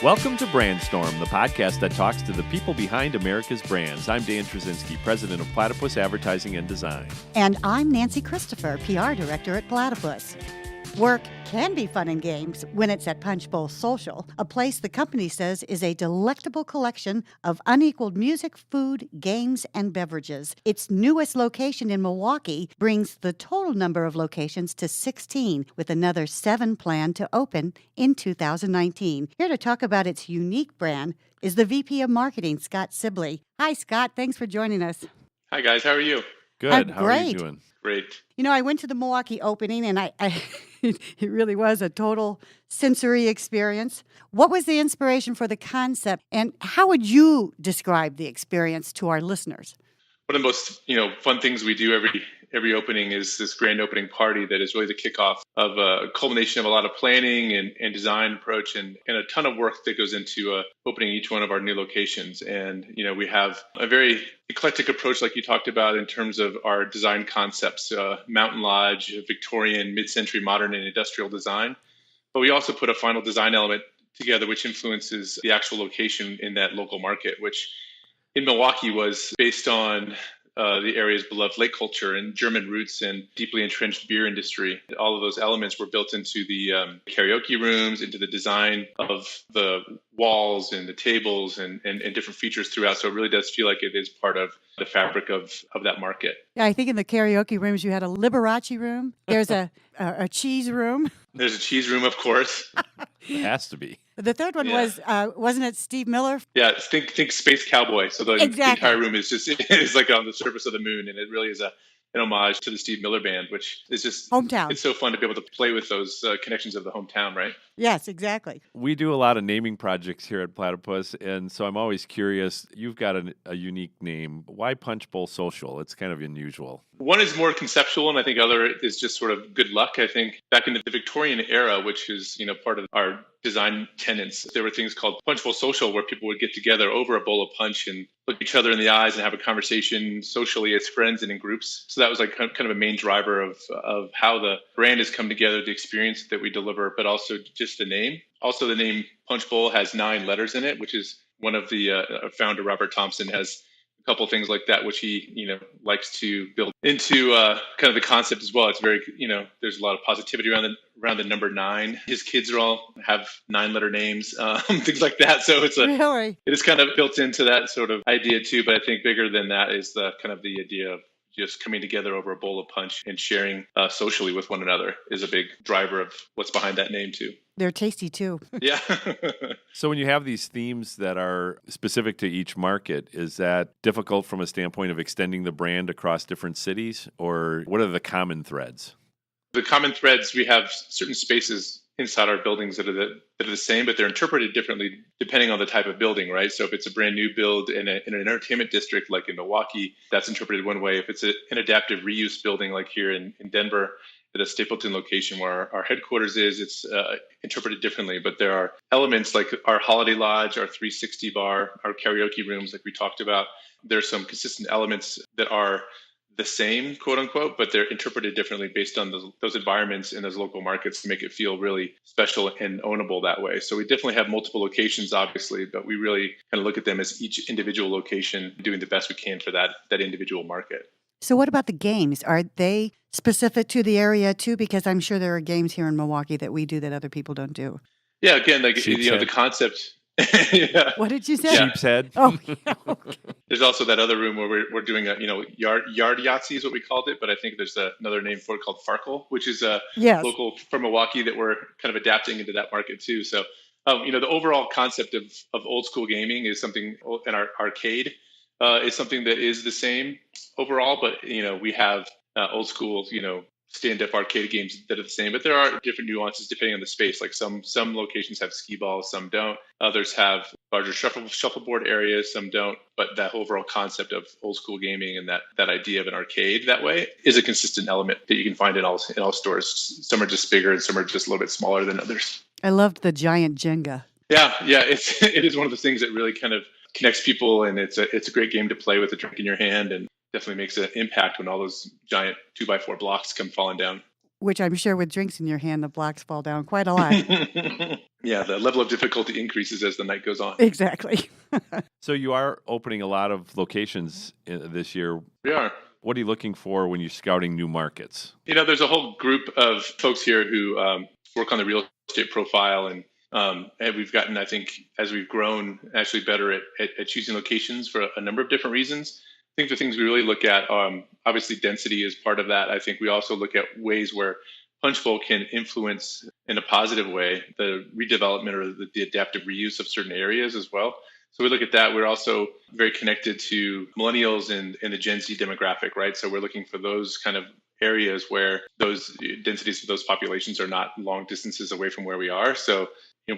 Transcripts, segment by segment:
Welcome to Brandstorm, the podcast that talks to the people behind America's brands. I'm Dan Trzynski, president of Platypus Advertising and Design. And I'm Nancy Christopher, PR director at Platypus. Work can be fun and games when it's at Punch Bowl Social, a place the company says is a delectable collection of unequaled music, food, games, and beverages. Its newest location in Milwaukee brings the total number of locations to 16, with another 7 planned to open in 2019. Here to talk about its unique brand is the VP of Marketing, Scott Sibley. Hi, Scott. Thanks for joining us. Hi, guys. How are you? Good. How are you doing? Great. You know, I went to the Milwaukee opening, and it really was a total sensory experience. What was the inspiration for the concept, and how would you describe the experience to our listeners? One of the most, fun things we do every opening is this grand opening party that is really the kickoff of a culmination of a lot of planning and design approach and a ton of work that goes into opening each one of our new locations. And, we have a very eclectic approach, like you talked about, in terms of our design concepts, mountain lodge, Victorian, mid-century modern and industrial design. But we also put a final design element together, which influences the actual location in that local market, which in Milwaukee was based on the area's beloved lake culture and German roots and deeply entrenched beer industry. All of those elements were built into the karaoke rooms, into the design of the walls and the tables and different features throughout. So it really does feel like it is part of the fabric of that market. Yeah, I think in the karaoke rooms you had a Liberace room. There's a cheese room. There's a cheese room, of course. It has to be. The third one was, wasn't it Steve Miller? Yeah, think Space Cowboy. So the entire room is just is like on the surface of the moon, and it really is an homage to the Steve Miller Band, which is just hometown. It's so fun to be able to play with those connections of the hometown, right? Yes, exactly. We do a lot of naming projects here at Platypus, and so I'm always curious. You've got a unique name. Why Punch Bowl Social? It's kind of unusual. One is more conceptual, and I think other is just sort of good luck. I think back in the Victorian era, which is part of our design tenets, there were things called Punch Bowl Social, where people would get together over a bowl of punch and look each other in the eyes and have a conversation socially as friends and in groups. So that was like kind of a main driver of how the brand has come together, the experience that we deliver, but also just the name. Also, the name Punch Bowl has 9 letters in it, which is one of the founder, Robert Thompson, has a couple things like that, which he, likes to build into kind of the concept as well. It's very, there's a lot of positivity around the number 9. His kids all have 9-letter names, things like that. So it is kind of built into that sort of idea too. But I think bigger than that is the kind of the idea of just coming together over a bowl of punch and sharing socially with one another is a big driver of what's behind that name too. They're tasty too. Yeah. So when you have these themes that are specific to each market, is that difficult from a standpoint of extending the brand across different cities, or what are the common threads? The common threads, we have certain spaces inside our buildings that are the same, but they're interpreted differently depending on the type of building, right? So if it's a brand new build in an entertainment district like in Milwaukee, that's interpreted one way. If it's an adaptive reuse building like here in Denver, at a Stapleton location where our headquarters is, it's interpreted differently. But there are elements like our holiday lodge, our 360 bar, our karaoke rooms like we talked about. There's some consistent elements that are the same, quote unquote, but they're interpreted differently based on those environments in those local markets to make it feel really special and ownable that way. So we definitely have multiple locations, obviously, but we really kind of look at them as each individual location doing the best we can for that individual market. So what about the games? Are they specific to the area too? Because I'm sure there are games here in Milwaukee that we do that other people don't do. Yeah, again, like the concept. Yeah. What did you say? Sheep's head. Oh, okay. There's also that other room where we're doing a yard Yahtzee is what we called it, but I think there's another name for it called Farkle, which is local from Milwaukee that we're kind of adapting into that market too. So the overall concept of old school gaming is something, and our arcade is something that is the same overall, but we have old school stand-up arcade games that are the same, but there are different nuances depending on the space. Like some locations have skee balls, some don't. Others have larger shuffleboard areas, some don't. But that overall concept of old school gaming and that idea of an arcade that way is a consistent element that you can find in all stores. Some are just bigger and some are just a little bit smaller than others. I loved the giant Jenga. Yeah, it is one of the things that really kind of connects people, and it's a great game to play with a drink in your hand, and definitely makes an impact when all those giant 2x4 blocks come falling down. which I'm sure with drinks in your hand, the blocks fall down quite a lot. Yeah, the level of difficulty increases as the night goes on. Exactly. So you are opening a lot of locations this year. We are. What are you looking for when you're scouting new markets? There's a whole group of folks here who work on the real estate profile, and we've gotten, I think, as we've grown, actually better at choosing locations for a number of different reasons. I think the things we really look at, obviously density is part of that. I think we also look at ways where Punch Bowl can influence in a positive way the redevelopment or the adaptive reuse of certain areas as well. So we look at that. We're also very connected to millennials and the Gen Z demographic, right? So we're looking for those kind of areas where those densities of those populations are not long distances away from where we are. So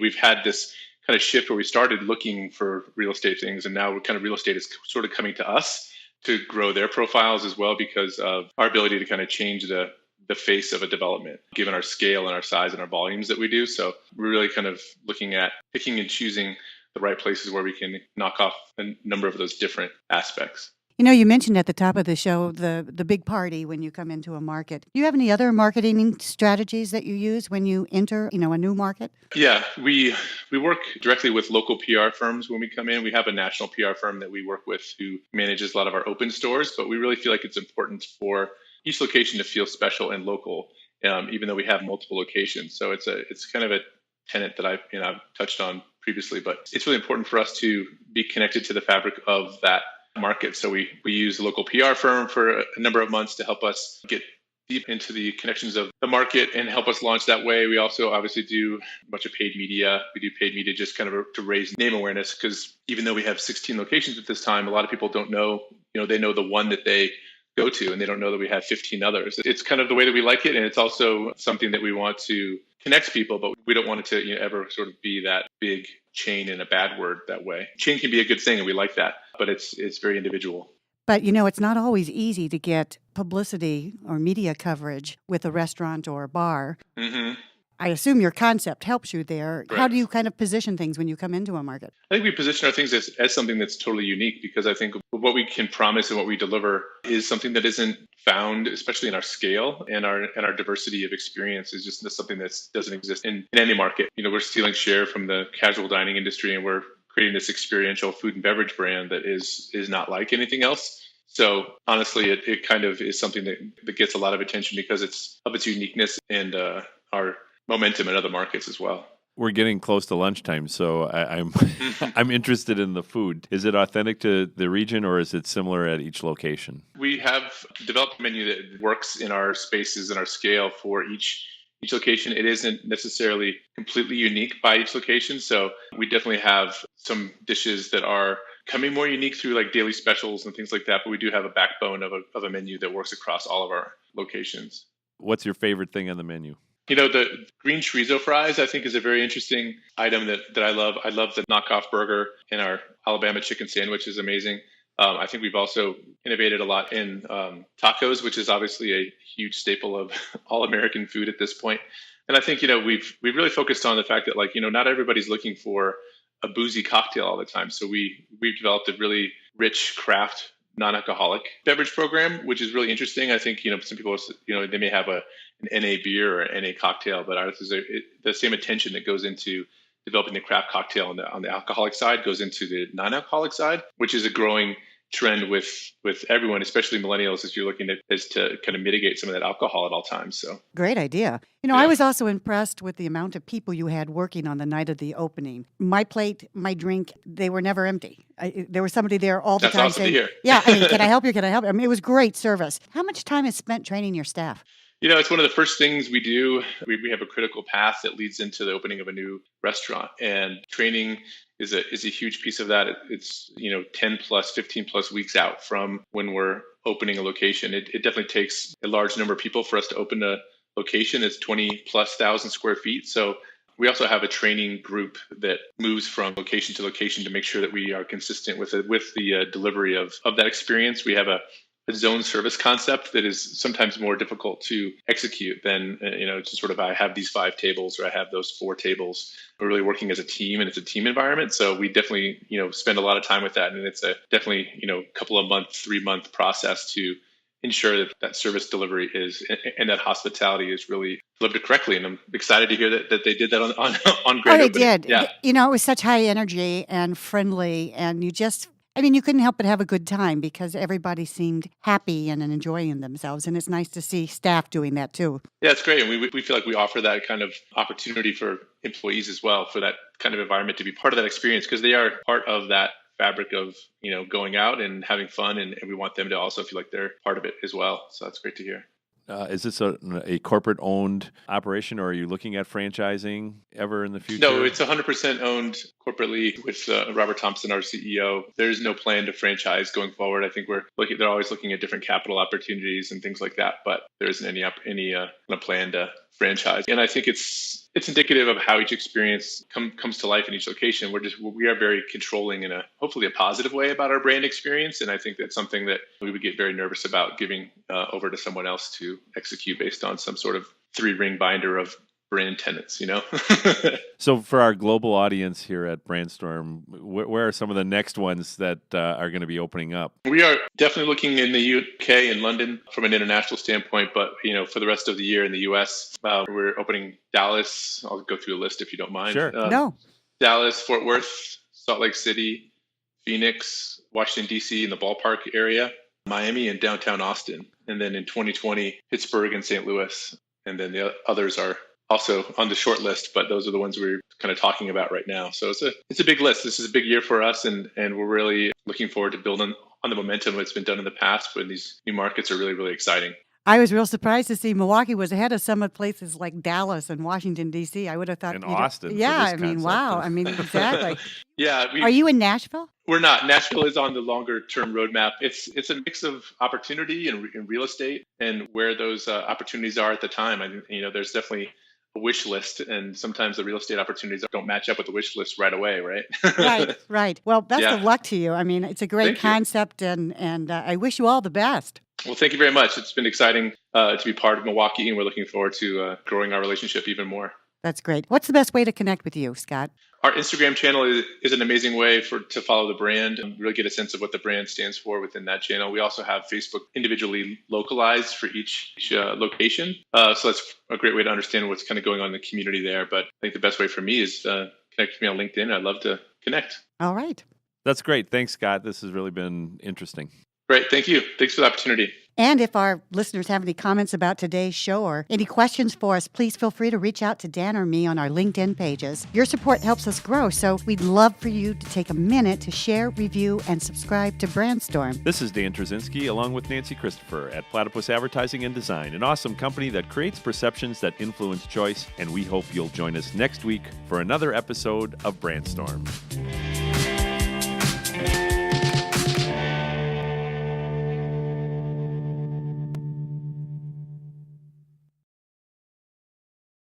we've had this kind of shift where we started looking for real estate things, and now kind of real estate is sort of coming to us to grow their profiles as well because of our ability to kind of change the face of a development, given our scale and our size and our volumes that we do. So we're really kind of looking at picking and choosing the right places where we can knock off a number of those different aspects. You mentioned at the top of the show the big party when you come into a market. Do you have any other marketing strategies that you use when you enter, a new market? Yeah, we work directly with local PR firms when we come in. We have a national PR firm that we work with who manages a lot of our open stores, but we really feel like it's important for each location to feel special and local, even though we have multiple locations. So it's kind of a tenet that I've touched on previously, but it's really important for us to be connected to the fabric of that market. So we use a local PR firm for a number of months to help us get deep into the connections of the market and help us launch that way. We also obviously do a bunch of paid media. We do paid media just kind of to raise name awareness, because even though we have 16 locations at this time, a lot of people don't know, they know the one that they go to, and they don't know that we have 15 others. It's kind of the way that we like it, and it's also something that we want to connect people, but we don't want it to ever sort of be that big chain, in a bad word that way. Chain can be a good thing, and we like that, but it's very individual. But, it's not always easy to get publicity or media coverage with a restaurant or a bar. Mm-hmm. I assume your concept helps you there. Correct. How do you kind of position things when you come into a market? I think we position our things as something that's totally unique, because I think what we can promise and what we deliver is something that isn't found, especially in our scale and our diversity of experience, is just something that doesn't exist in any market. We're stealing share from the casual dining industry, and we're creating this experiential food and beverage brand that is not like anything else. So honestly, it kind of is something that gets a lot of attention because of its uniqueness and our momentum in other markets as well. We're getting close to lunchtime, so I'm I'm interested in the food. Is it authentic to the region, or is it similar at each location? We have developed a menu that works in our spaces and our scale for each location. It isn't necessarily completely unique by each location, so we definitely have some dishes that are coming more unique through like daily specials and things like that, but we do have a backbone of a menu that works across all of our locations. What's your favorite thing on the menu? The green chorizo fries, I think, is a very interesting item that I love. I love the knockoff burger, and our Alabama chicken sandwich is amazing. I think we've also innovated a lot in tacos, which is obviously a huge staple of all American food at this point. And I think, we've really focused on the fact that, not everybody's looking for a boozy cocktail all the time. So we've developed a really rich craft non-alcoholic beverage program, which is really interesting. I think, some people, they may have an NA beer or NA cocktail, but ours is the same attention that goes into developing the craft cocktail on the alcoholic side goes into the non-alcoholic side, which is a growing trend with everyone, especially millennials, as you're looking at is to kind of mitigate some of that alcohol at all times. So great idea. I was also impressed with the amount of people you had working on the night of the opening. My plate, my drink, they were never empty. There was somebody there all the that's time awesome saying, to hear. yeah, can I help you? Can I help you? It was great service. How much time is spent training your staff? It's one of the first things we do. We have a critical path that leads into the opening of a new restaurant, and training is a huge piece of that. It's 10 plus, 15 plus weeks out from when we're opening a location. It definitely takes a large number of people for us to open a location. It's 20 plus thousand square feet. So we also have a training group that moves from location to location to make sure that we are consistent with the delivery of that experience. We have a zone service concept that is sometimes more difficult to execute than, just sort of, I have these 5 tables or I have those 4 tables. We're really working as a team, and it's a team environment. So we definitely, spend a lot of time with that. And it's a definitely, couple of month, 3-month process to ensure that service delivery is and that hospitality is really delivered correctly. And I'm excited to hear that they did that on Grand Oh, they Opening. did. Yeah. It was such high energy and friendly, and you couldn't help but have a good time because everybody seemed happy and enjoying themselves. And it's nice to see staff doing that too. Yeah, it's great. And we feel like we offer that kind of opportunity for employees as well, for that kind of environment to be part of that experience, because they are part of that fabric of, going out and having fun. And we want them to also feel like they're part of it as well. So that's great to hear. Is this a corporate-owned operation, or are you looking at franchising ever in the future? No, it's 100% owned corporately with Robert Thompson, our CEO. There's no plan to franchise going forward. I think they're always looking at different capital opportunities and things like that, but there isn't any plan to franchise. And I think it's indicative of how each experience comes to life in each location. We are very controlling in hopefully a positive way about our brand experience. And I think that's something that we would get very nervous about giving over to someone else to execute based on some sort of 3-ring binder of brand tenants, So for our global audience here at Brandstorm, where are some of the next ones that are going to be opening up? We are definitely looking in the UK and London from an international standpoint, but for the rest of the year in the US, we're opening Dallas. I'll go through a list if you don't mind. Sure. No. Dallas, Fort Worth, Salt Lake City, Phoenix, Washington, D.C. in the ballpark area, Miami, and downtown Austin. And then in 2020, Pittsburgh and St. Louis. And then the others are also on the short list, but those are the ones we're kind of talking about right now. So it's a big list. This is a big year for us, and we're really looking forward to building on the momentum that's been done in the past, but these new markets are really, really exciting. I was real surprised to see Milwaukee was ahead of some of places like Dallas and Washington, D.C. I would have thought... And Austin. Yeah, wow. Exactly. Yeah. Are you in Nashville? We're not. Nashville is on the longer term roadmap. It's a mix of opportunity and real estate and where those opportunities are at the time. I there's definitely a wish list, and sometimes the real estate opportunities don't match up with the wish list right away, right? Right. Well, best of luck to you. It's a great concept, and I wish you all the best. Well, thank you very much. It's been exciting to be part of Milwaukee, and we're looking forward to growing our relationship even more. That's great. What's the best way to connect with you, Scott? Our Instagram channel is an amazing way to follow the brand and really get a sense of what the brand stands for within that channel. We also have Facebook individually localized for each location. So that's a great way to understand what's kind of going on in the community there. But I think the best way for me is connect with me on LinkedIn. I'd love to connect. All right. That's great. Thanks, Scott. This has really been interesting. Great. Thank you. Thanks for the opportunity. And if our listeners have any comments about today's show or any questions for us, please feel free to reach out to Dan or me on our LinkedIn pages. Your support helps us grow, so we'd love for you to take a minute to share, review, and subscribe to Brandstorm. This is Dan Trzynski along with Nancy Christopher at Platypus Advertising and Design, an awesome company that creates perceptions that influence choice, and we hope you'll join us next week for another episode of Brandstorm.